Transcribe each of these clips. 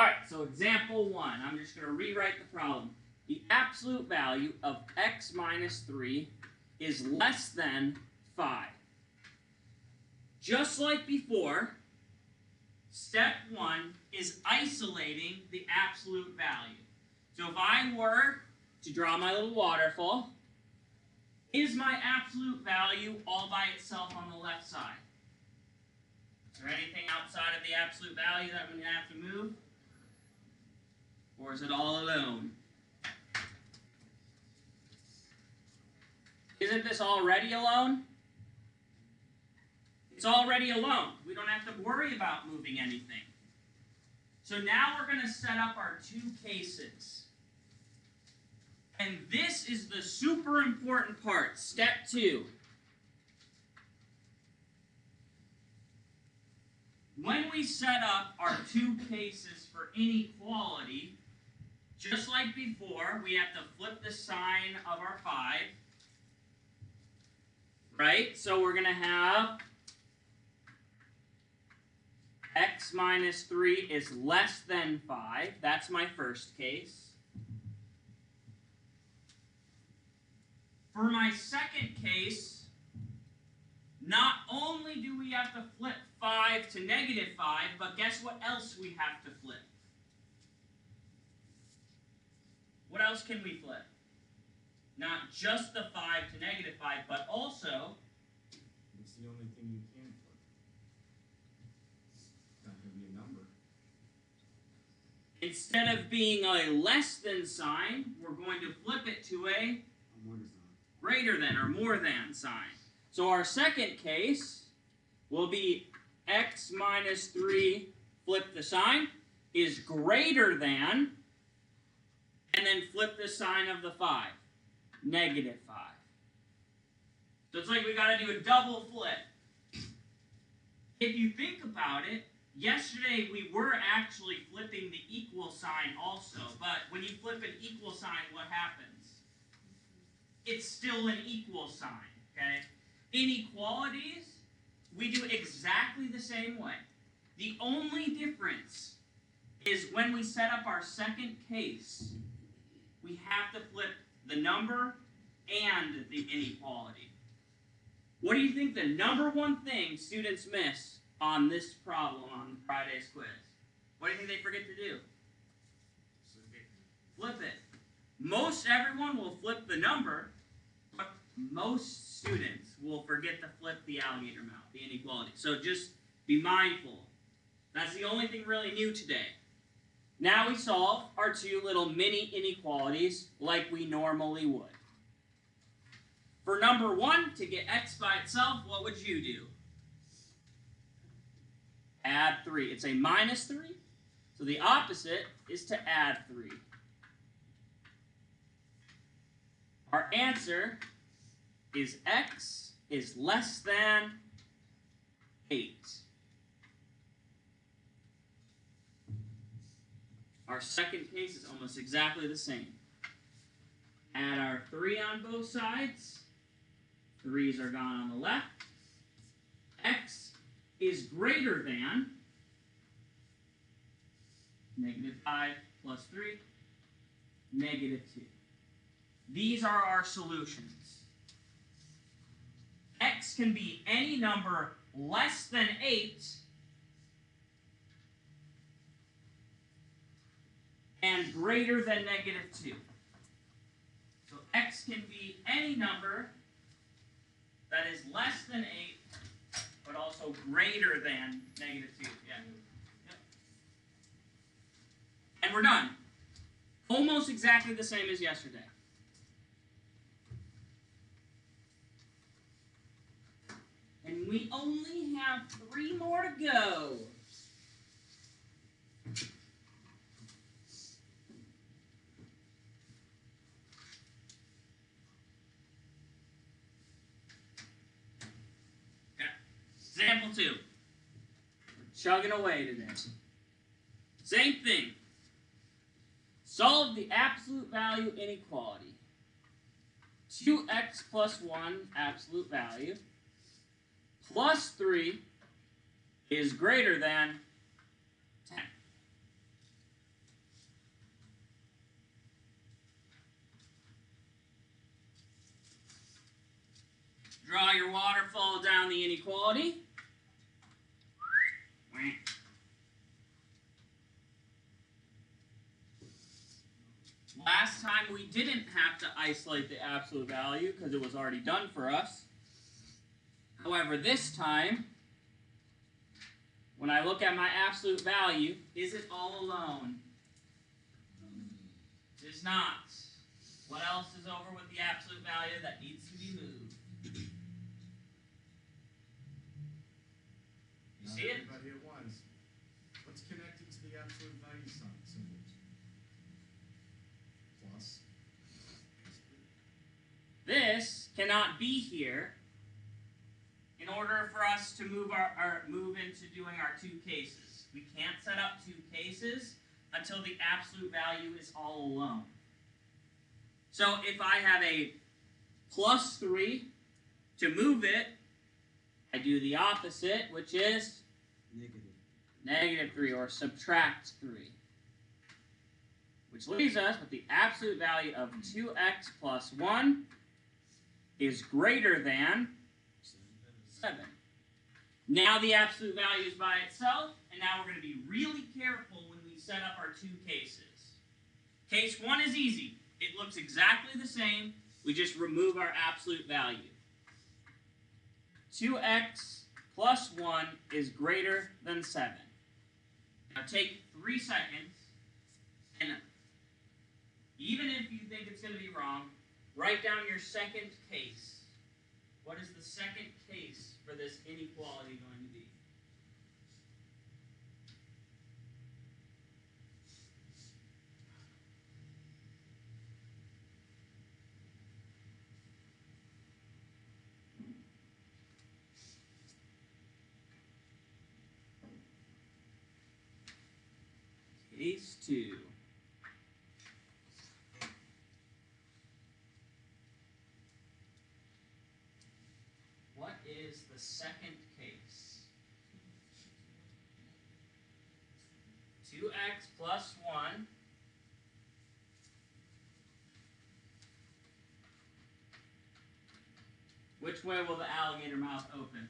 All right, so example 1. I'm just going to rewrite the problem. The absolute value of x minus 3 is less than 5. Just like before, step 1 is isolating the absolute value. So if I were to draw my little waterfall, is my absolute value all by itself on the left side? Is there anything outside of the absolute value that I'm going to have to move? Or is it all alone? Isn't this already alone? It's already alone. We don't have to worry about moving anything. So now we're going to set up our 2 cases. And this is the super important part, step 2. When we set up our 2 cases for inequality, just like before, we have to flip the sign of our 5. Right? So we're going to have x minus 3 is less than 5. That's my first case. For my second case, not only do we have to flip 5 to negative 5, but guess what else we have to flip? What else can we flip? Not just the 5 to negative 5, but also... It's the only thing you can flip. It's not going to be a number. Instead of being a less than sign, we're going to flip it to a greater than or more than sign. So our second case will be x minus 3, flip the sign, is greater than, and then flip the sign of the 5, negative 5. So it's like we got to do a double flip. If you think about it, yesterday we were actually flipping the equal sign also, but when you flip an equal sign, what happens? It's still an equal sign, okay? Inequalities, we do exactly the same way. The only difference is when we set up our second case, we have to flip the number and the inequality. What do you think the number one thing students miss on this problem on Friday's quiz? What do you think they forget to do? Flip it. Most everyone will flip the number, but most students will forget to flip the alligator mouth, the inequality. So just be mindful. That's the only thing really new today. Now we solve our 2 little mini inequalities like we normally would. For number 1, to get x by itself, what would you do? Add 3. It's a minus 3, so the opposite is to add 3. Our answer is x is less than 8. Our second case is almost exactly the same. Add our 3 on both sides. 3's are gone on the left. X is greater than negative 5 plus 3, negative 2. These are our solutions. X can be any number less than 8 and greater than negative 2. So x can be any number that is less than 8, but also greater than negative 2. Yeah. Yep. And we're done. Almost exactly the same as yesterday. And we only have 3 more to go. Example 2. We're chugging away today. Same thing. Solve the absolute value inequality. 2x plus 1 absolute value plus 3 is greater than 10. Draw your waterfall down the inequality. Last time we didn't have to isolate the absolute value because it was already done for us. However, this time, when I look at my absolute value, is it all alone? It is not. What else is over with the absolute value that needs to be moved? You see it? Everybody at once. What's connected to the absolute value symbols? Plus. This cannot be here in order for us to move move into doing our two cases. We can't set up two cases until the absolute value is all alone. So if I have a plus 3 to move it, I do the opposite, which is negative 3, or subtract 3. Which leaves us with the absolute value of 2x plus 1 is greater than 7. Now the absolute value is by itself, and now we're going to be really careful when we set up our two cases. Case 1 is easy. It looks exactly the same. We just remove our absolute value. 2x plus 1 is greater than 7. Now take 3 seconds, and even if you think it's going to be wrong, write down your second case. What is the second case for this inequality going to be? Case 2. What is the second case? 2x plus 1 which way will the alligator mouth open?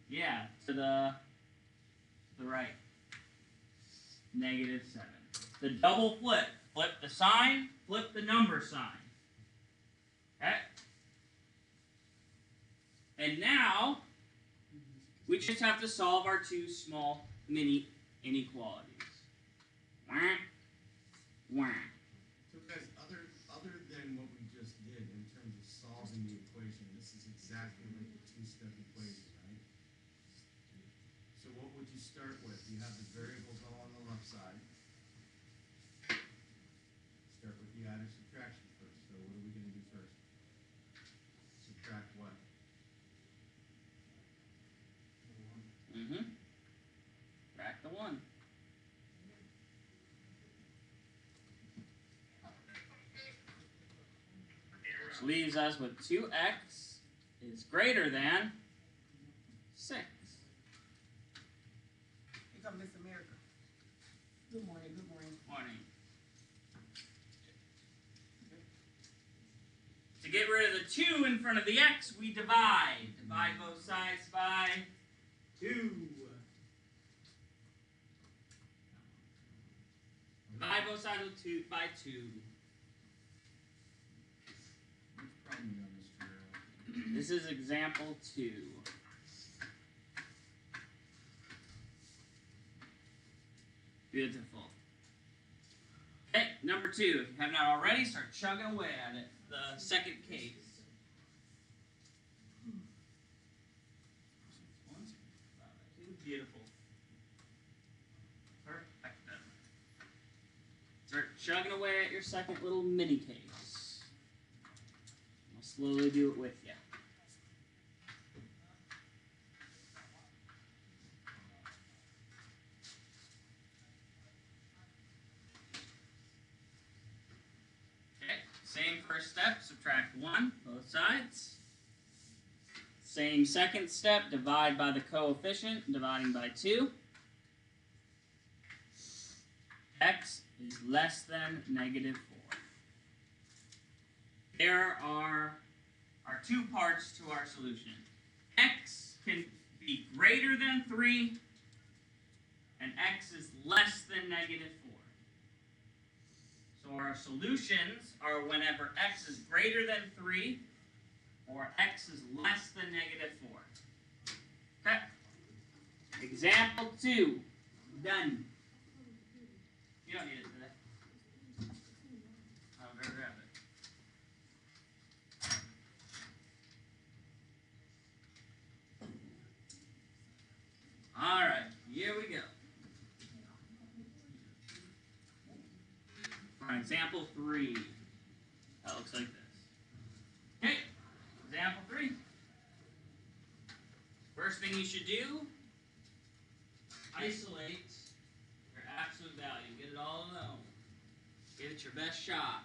Yeah, to the right. Negative 7. The double flip. Flip the sign, flip the number sign. Okay? And now, we just have to solve our two small mini inequalities. Wah, wah. So guys, other than what we just did in terms of solving the equation, this is exactly like a two-step equation, right? So what would you start with? You have the variables all on the left side. Start with the add or subtraction first. So what are we going to do first? Subtract what? Back the 1. Which leaves us with 2x is greater than 6. Here come Miss America. Good morning, good morning. Morning. To get rid of the 2 in front of the x, we divide. Divide both sides by 2. Divide both sides by 2. Which problem you got, Mr. Arrow? This is example 2. Beautiful. Okay, number 2. If you have not already, start chugging away at it. The second case. Beautiful. Perfect. Start chugging away at your second little mini case. I'll slowly do it with you. Okay, same first step, subtract 1, both sides. Same second step, divide by the coefficient, dividing by 2. X is less than negative 4. there are two parts to our solution. X can be greater than 3, and x is less than negative 4. So our solutions are whenever x is greater than 3 or x is less than negative 4. Okay? Example 2. Done. You don't need it today. I'll go grab it. Alright, here we go. For example 3. That looks like this. Okay, example 3. First thing you should do, isolate your absolute value. Get it all alone. Give it your best shot.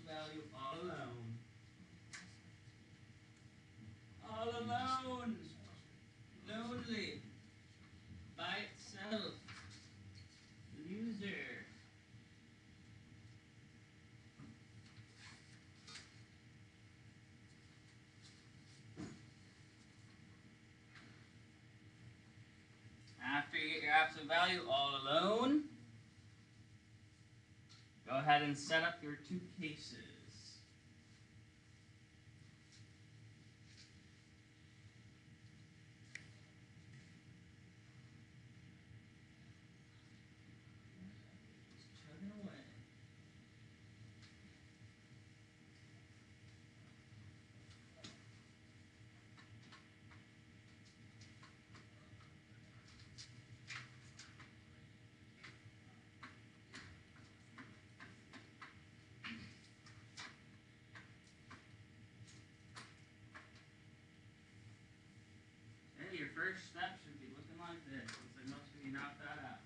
Value all alone. All alone. Lonely. By itself. Loser. After you get your absolute value all alone, go ahead and set up your two cases. Chugging away. Okay, your first step should be looking like this. Looks like most of you knocked that out.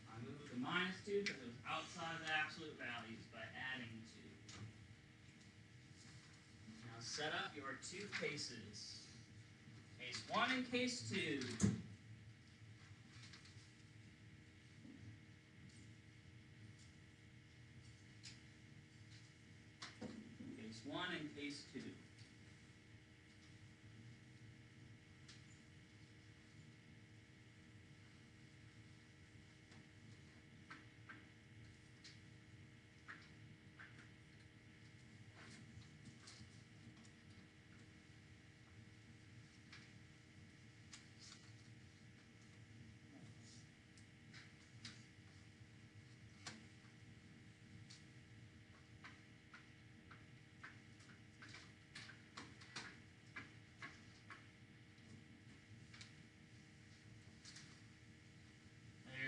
I moved the -2 because it was outside of the absolute values by adding 2. Now set up your two cases. Case 1 and case 2. Case 1 and case 2.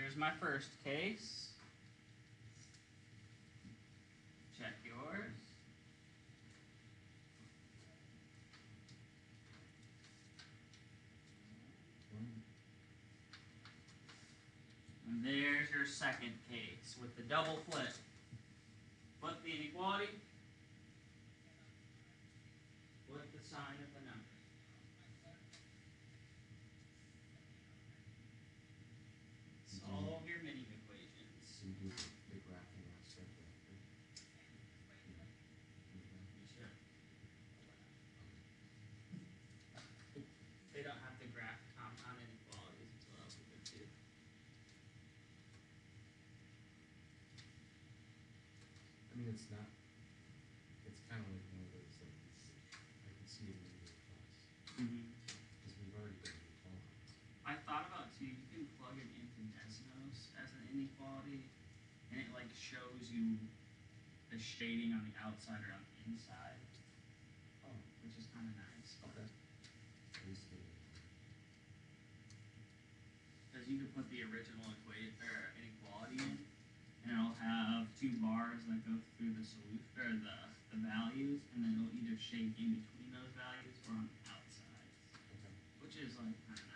Here's my first case. Check yours. And there's your second case with the double flip. Flip the inequality. Flip the sign of the number. Solve your mini equations. So you do the graphing aspect after. You should. They don't have to graph compound inequalities until algebra 2. I mean, it's not. It's kind of like one of those like I can see it in your class because we've already done inequalities. I thought about too. You can plug it into Desmos as an inequality, and it like shows you the shading on the outside or on the inside, Oh, which is kind of nice. okay. At least Because you could put the original inequality in, and it'll have two bars that go through the solution or the values, and then it'll either shade in between those values or on the outside, okay. which is like kind of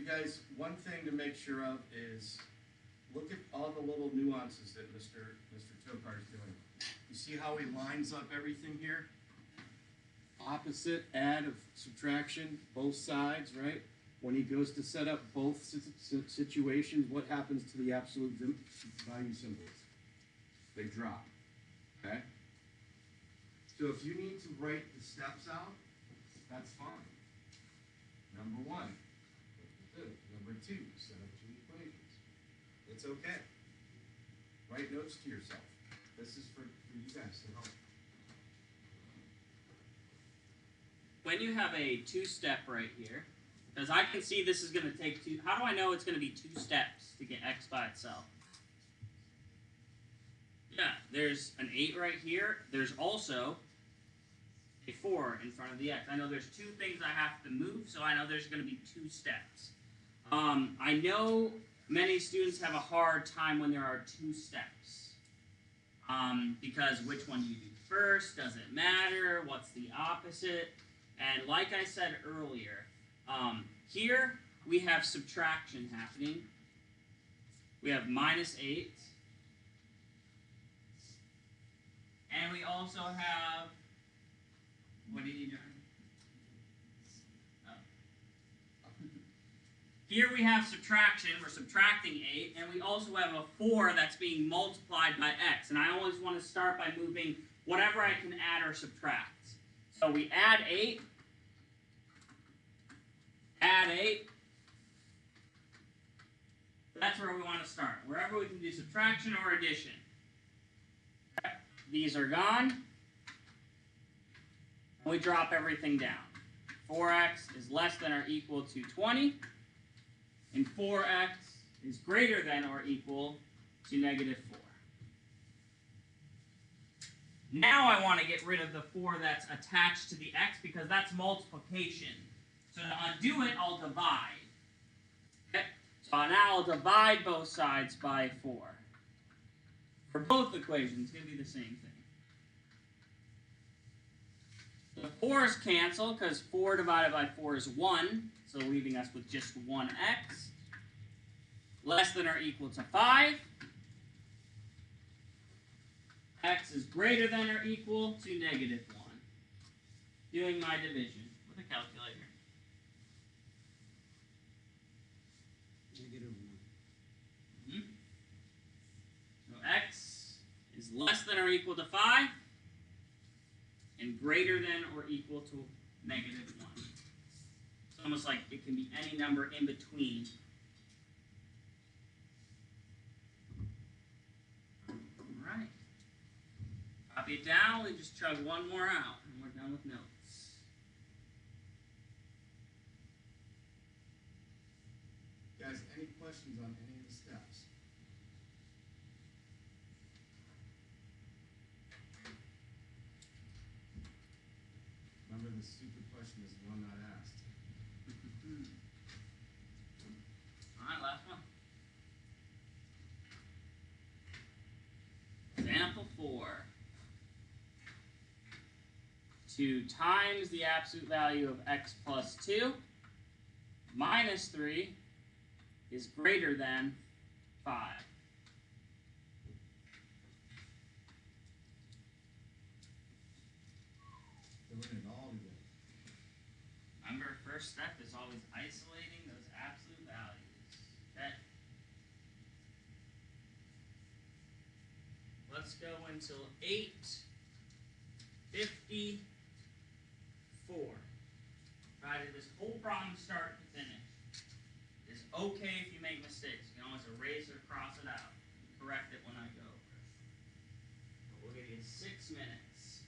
you guys, one thing to make sure of is look at all the little nuances that Mr. Tokar is doing. You see how he lines up everything here? Opposite add of subtraction, both sides, right? When he goes to set up both situations, what happens to the absolute value symbols? They drop, okay? So if you need to write the steps out, that's fine. Number one, number two, set up two equations. It's okay. Write notes to yourself. This is for you guys to help. When you have a two-step right here, because I can see this is going to take two. How do I know it's going to be two steps to get x by itself? Yeah, there's an 8 right here. There's also a 4 in front of the x. I know there's two things I have to move, so I know there's going to be two steps. I know many students have a hard time when there are two steps. Because which one do you do first? Does it matter? What's the opposite? And like I said earlier, here we have subtraction happening. We have -8. And we also have, what did you do? Oh. Here we have subtraction, we're subtracting 8, and we also have a 4 that's being multiplied by x. And I always want to start by moving whatever I can add or subtract. So we add 8, add 8. That's where we want to start. Wherever we can do subtraction or addition. These are gone. We drop everything down. 4x is less than or equal to 20. And 4x is greater than or equal to -4. Now I want to get rid of the 4 that's attached to the x because that's multiplication. So to undo it, I'll divide. Okay? So now I'll divide both sides by 4. For both equations, it's going to be the same thing. The 4's cancel because 4 divided by 4 is 1, so leaving us with just 1x. Less than or equal to 5. X is greater than or equal to -1. Doing my division with a calculator. So x is less than or equal to 5 and greater than or equal to -1. It's almost like it can be any number in between. Alright. Copy it down and just chug one more out and we're done with notes. Guys, any questions on any of the steps? Remember, the stupid question is the one not asked. Alright, last one. Example 4. 2 times the absolute value of x plus 2 minus 3 is greater than 5. Doing it all together. Remember, first step is always isolating those absolute values. Okay? Let's go until 8:54. Try to do this whole problem start to finish. It's okay if you make mistakes. You can always erase or cross it out. Correct it when I go. But we'll give you 6 minutes.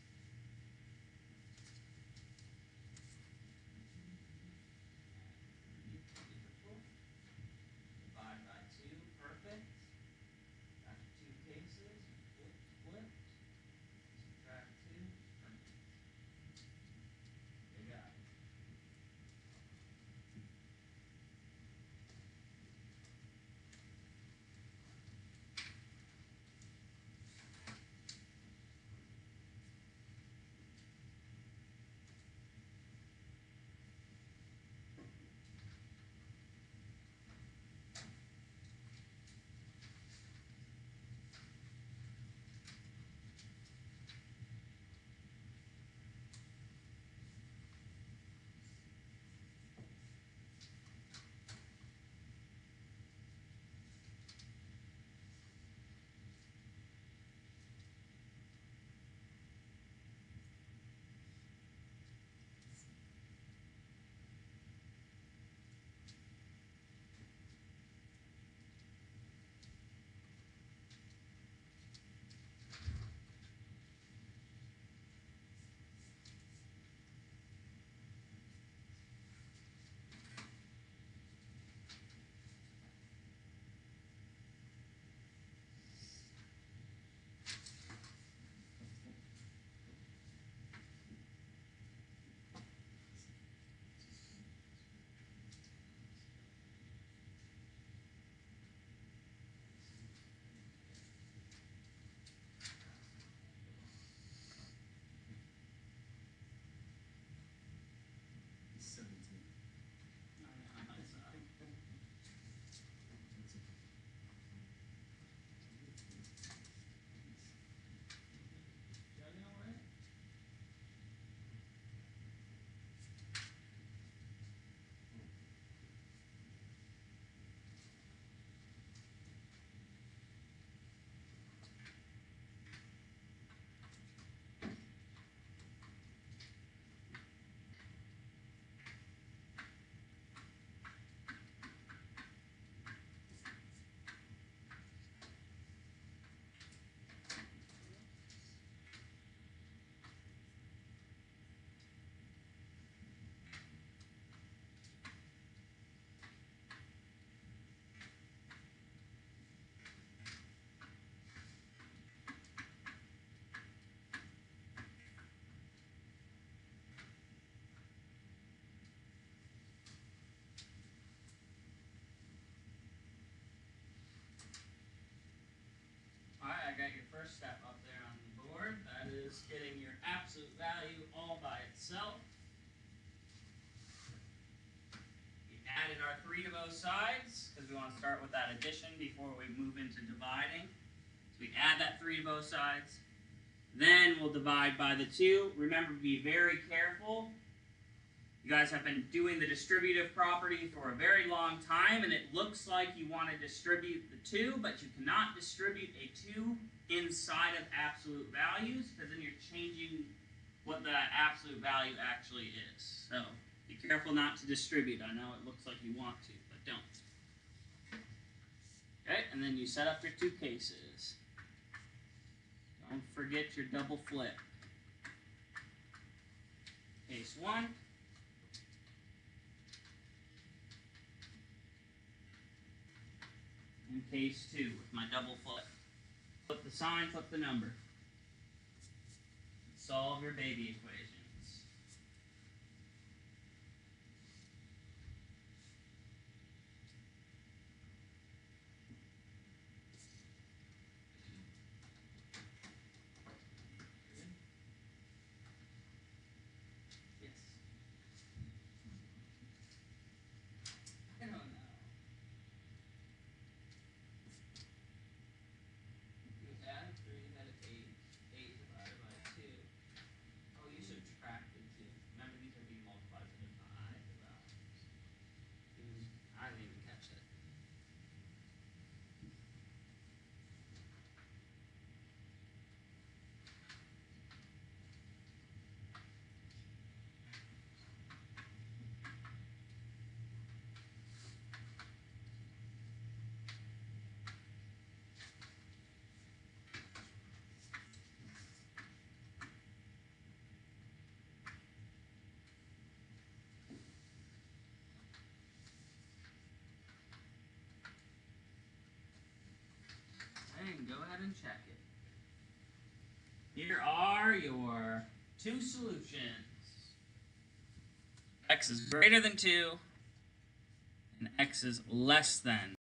Divide by 2, perfect. After 2 cases, flip. Subtract 2, perfect. You got it. first step up there on the board. That is getting your absolute value all by itself. We added our 3 to both sides because we want to start with that addition before we move into dividing. So we add that 3 to both sides. Then we'll divide by the 2. Remember, be very careful. You guys have been doing the distributive property for a very long time, and it looks like you want to distribute the 2, but you cannot distribute a 2 inside of absolute values, because then you're changing what that absolute value actually is. So be careful not to distribute. I know it looks like you want to, but don't. Okay, and then you set up your 2 cases. Don't forget your double flip. Case 1. And case 2 with my double flip. Flip the sign, flip the number. Solve your baby equations. Yes. I don't know. You add 3, you had 8. 8 divided by 2. Oh, you subtracted 2. Remember, these are being multiplied to divide the values. I didn't even catch that. And go ahead and check it. Here are your 2 solutions. X is greater than 2, and X is less than